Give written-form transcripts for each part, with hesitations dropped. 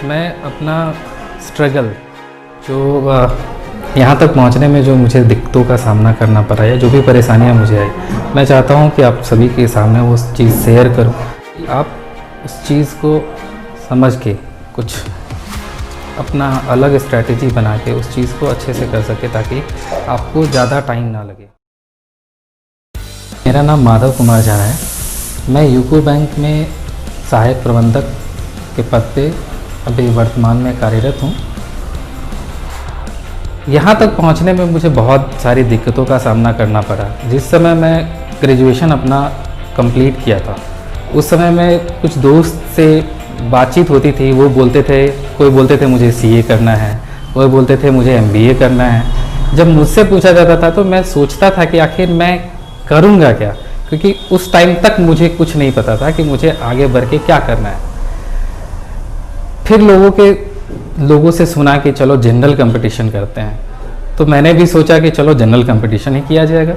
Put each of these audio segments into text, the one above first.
मैं अपना स्ट्रगल जो यहाँ तक पहुँचने में जो मुझे दिक्कतों का सामना करना पड़ा है, जो भी परेशानियाँ मुझे आई, मैं चाहता हूँ कि आप सभी के सामने वो चीज़ शेयर करूँ कि आप उस चीज़ को समझ के कुछ अपना अलग स्ट्रैटेजी बना के उस चीज़ को अच्छे से कर सके ताकि आपको ज़्यादा टाइम ना लगे। मेरा नाम माधव कुमार झा है। मैं यूको बैंक में सहायक प्रबंधक के पद पे अभी वर्तमान में कार्यरत हूँ। यहाँ तक पहुँचने में मुझे बहुत सारी दिक्कतों का सामना करना पड़ा। जिस समय मैं ग्रेजुएशन अपना कंप्लीट किया था, उस समय में कुछ दोस्त से बातचीत होती थी। वो बोलते थे, कोई बोलते थे मुझे सीए करना है, कोई बोलते थे मुझे एमबीए करना है। जब मुझसे पूछा जाता था तो मैं सोचता था कि आखिर मैं करूँगा क्या, क्योंकि उस टाइम तक मुझे कुछ नहीं पता था कि मुझे आगे बढ़ के क्या करना है। फिर लोगों से सुना कि चलो जनरल कंपटीशन करते हैं, तो मैंने भी सोचा कि चलो जनरल कंपटीशन ही किया जाएगा।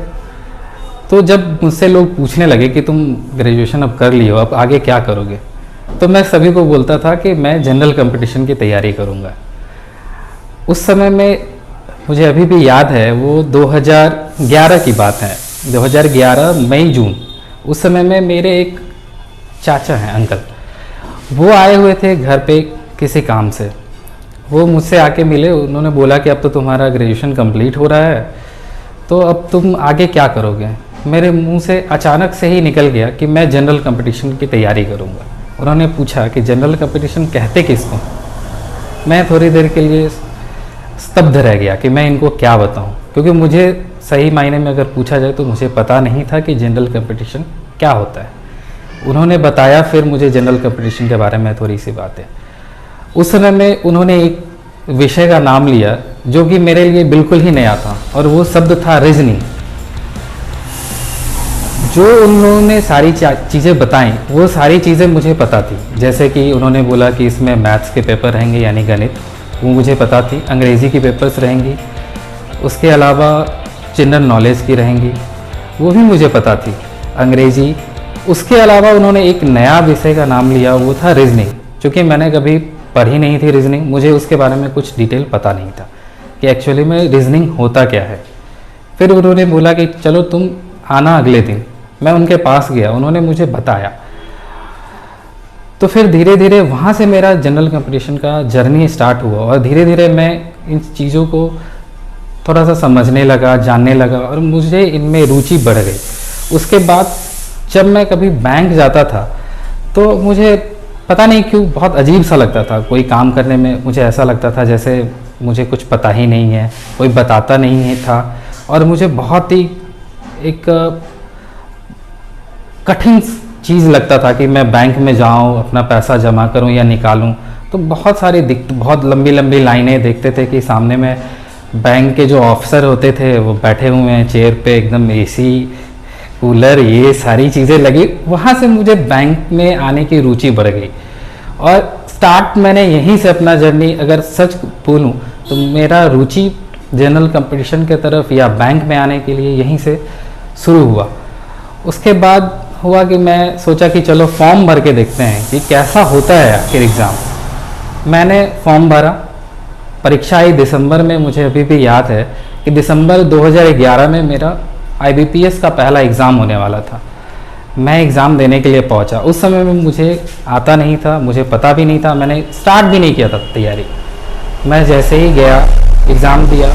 तो जब मुझसे लोग पूछने लगे कि तुम ग्रेजुएशन अब कर लियो, अब आगे क्या करोगे, तो मैं सभी को बोलता था कि मैं जनरल कंपटीशन की तैयारी करूँगा। उस समय में मुझे अभी भी याद है, वो 2011 की बात है, 2011 मई जून। उस समय में मेरे एक चाचा हैं, अंकल, वो आए हुए थे घर पे किसी काम से। वो मुझसे आके मिले, उन्होंने बोला कि अब तो तुम्हारा ग्रेजुएशन कंप्लीट हो रहा है, तो अब तुम आगे क्या करोगे। मेरे मुंह से अचानक से ही निकल गया कि मैं जनरल कंपटीशन की तैयारी करूँगा। उन्होंने पूछा कि जनरल कंपटीशन कहते किसको। मैं थोड़ी देर के लिए स्तब्ध रह गया कि मैं इनको क्या बताऊं, क्योंकि मुझे सही मायने में अगर पूछा जाए तो मुझे पता नहीं था कि जनरल कंपटीशन क्या होता है। उन्होंने बताया फिर मुझे जनरल कंपटीशन के बारे में थोड़ी सी बातें। उस समय में उन्होंने एक विषय का नाम लिया जो कि मेरे लिए बिल्कुल ही नया था, और वो शब्द था रीजनिंग। जो उन्होंने सारी चीज़ें बताई, वो सारी चीज़ें मुझे पता थी। जैसे कि उन्होंने बोला कि इसमें मैथ्स के पेपर रहेंगे यानी गणित, वो मुझे पता थी। अंग्रेज़ी की पेपर्स रहेंगी, उसके अलावा जनरल नॉलेज की रहेंगी, वो भी मुझे पता थी, अंग्रेज़ी। उसके अलावा उन्होंने एक नया विषय का नाम लिया, वो था रीजनिंग। चूँकि मैंने कभी पढ़ी नहीं थी रीजनिंग, मुझे उसके बारे में कुछ डिटेल पता नहीं था कि एक्चुअली में रीजनिंग होता क्या है। फिर उन्होंने बोला कि चलो तुम आना अगले दिन। मैं उनके पास गया, उन्होंने मुझे बताया। तो फिर धीरे धीरे वहाँ से मेरा जनरल कंपटीशन का जर्नी स्टार्ट हुआ, और धीरे धीरे मैं इन चीज़ों को थोड़ा सा समझने लगा, जानने लगा, और मुझे इनमें रुचि बढ़ गई। उसके बाद जब मैं कभी बैंक जाता था तो मुझे पता नहीं क्यों बहुत अजीब सा लगता था। कोई काम करने में मुझे ऐसा लगता था जैसे मुझे कुछ पता ही नहीं है, कोई बताता नहीं है था, और मुझे बहुत ही एक कठिन चीज़ लगता था कि मैं बैंक में जाऊं, अपना पैसा जमा करूं या निकालूं। तो बहुत सारी बहुत लंबी लंबी लाइनें देखते थे कि सामने में बैंक के जो ऑफिसर होते थे वो बैठे हुए हैं चेयर पे, एकदम एसी कूलर, ये सारी चीज़ें लगी। वहाँ से मुझे बैंक में आने की रुचि बढ़ गई, और स्टार्ट मैंने यहीं से अपना जर्नी, अगर सच बोलूँ तो मेरा रुचि जनरल कंपटीशन के तरफ या बैंक में आने के लिए यहीं से शुरू हुआ। उसके बाद हुआ कि मैं सोचा कि चलो फॉर्म भर के देखते हैं कि कैसा होता है आखिर एग्ज़ाम। मैंने फॉर्म भरा, परीक्षा आई दिसंबर में। मुझे अभी भी याद है कि दिसंबर 2011 में मेरा IBPS का पहला एग्ज़ाम होने वाला था। मैं एग्ज़ाम देने के लिए पहुंचा। उस समय में मुझे आता नहीं था, मुझे पता भी नहीं था, मैंने स्टार्ट भी नहीं किया था तैयारी। मैं जैसे ही गया, एग्ज़ाम दिया।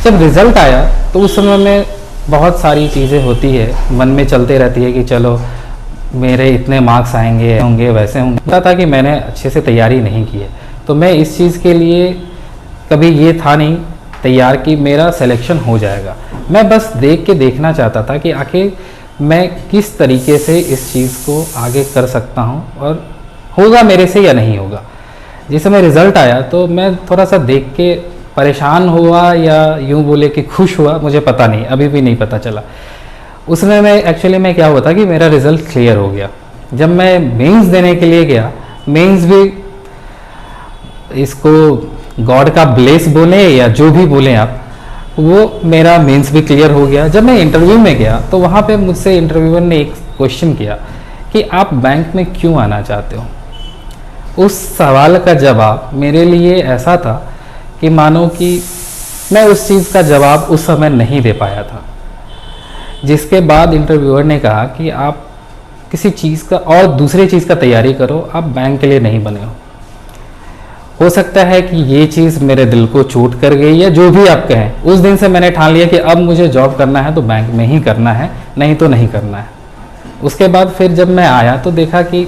जब रिज़ल्ट आया तो उस समय में बहुत सारी चीज़ें होती है, मन में चलते रहती है कि चलो मेरे इतने मार्क्स आएंगे, होंगे वैसे होंगे। पता था कि मैंने अच्छे से तैयारी नहीं की है, तो मैं इस चीज़ के लिए कभी ये था नहीं तैयार कि मेरा सिलेक्शन हो जाएगा। मैं बस देखना चाहता था कि आखिर मैं किस तरीके से इस चीज़ को आगे कर सकता हूँ, और होगा मेरे से या नहीं होगा। जिस समय रिज़ल्ट आया तो मैं थोड़ा सा देख के परेशान हुआ या यूँ बोले कि खुश हुआ, मुझे पता नहीं, अभी भी नहीं पता चला। उसमें मैं एक्चुअली में क्या हुआ था कि मेरा रिज़ल्ट क्लियर हो गया। जब मैं मेंस देने के लिए गया, मेंस भी, इसको गॉड का ब्लेस बोले या जो भी बोले आप, वो मेरा मेंस भी क्लियर हो गया। जब मैं इंटरव्यू में गया तो वहाँ पे मुझसे इंटरव्यूअर ने एक क्वेश्चन किया कि आप बैंक में क्यों आना चाहते हो। उस सवाल का जवाब मेरे लिए ऐसा था कि मानो कि मैं उस चीज़ का जवाब उस समय नहीं दे पाया था। जिसके बाद इंटरव्यूअर ने कहा कि आप किसी चीज़ का और दूसरी चीज़ का तैयारी करो, आप बैंक के लिए नहीं बने हो सकता है कि ये चीज़ मेरे दिल को चोट कर गई, या जो भी आप कहें। उस दिन से मैंने ठान लिया कि अब मुझे जॉब करना है तो बैंक में ही करना है, नहीं तो नहीं करना है। उसके बाद फिर जब मैं आया तो देखा कि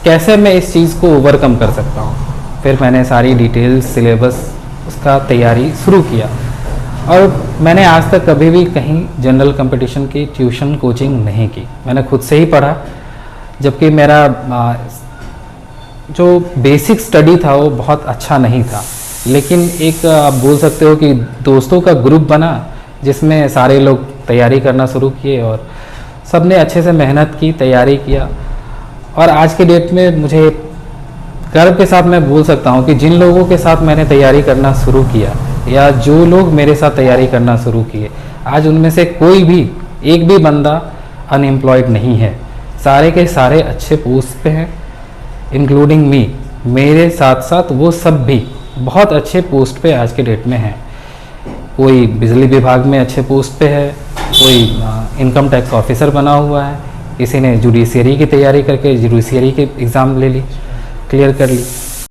कैसे मैं इस चीज़ को ओवरकम कर सकता हूँ। फिर मैंने सारी डिटेल्स, सिलेबस उसका तैयारी शुरू किया, और मैंने आज तक कभी भी कहीं जनरल कंपटीशन की ट्यूशन कोचिंग नहीं की। मैंने खुद से ही पढ़ा, जबकि मेरा जो बेसिक स्टडी था वो बहुत अच्छा नहीं था, लेकिन एक आप बोल सकते हो कि दोस्तों का ग्रुप बना जिसमें सारे लोग तैयारी करना शुरू किए, और सब ने अच्छे से मेहनत की, तैयारी किया। और आज के डेट में मुझे गर्व के साथ मैं बोल सकता हूँ कि जिन लोगों के साथ मैंने तैयारी करना शुरू किया, या जो लोग मेरे साथ तैयारी करना शुरू किए, आज उनमें से कोई भी एक भी बंदा अनएम्प्लॉयड नहीं है। सारे के सारे अच्छे पोस्ट पे हैं, इंक्लूडिंग मी। मेरे साथ साथ वो सब भी बहुत अच्छे पोस्ट पे आज के डेट में हैं। कोई बिजली विभाग में अच्छे पोस्ट पे है, कोई इनकम टैक्स ऑफिसर बना हुआ है, किसी ने जुडिशियरी की तैयारी करके जुडिशियरी के एग्ज़ाम ले ली, क्लियर कर ली।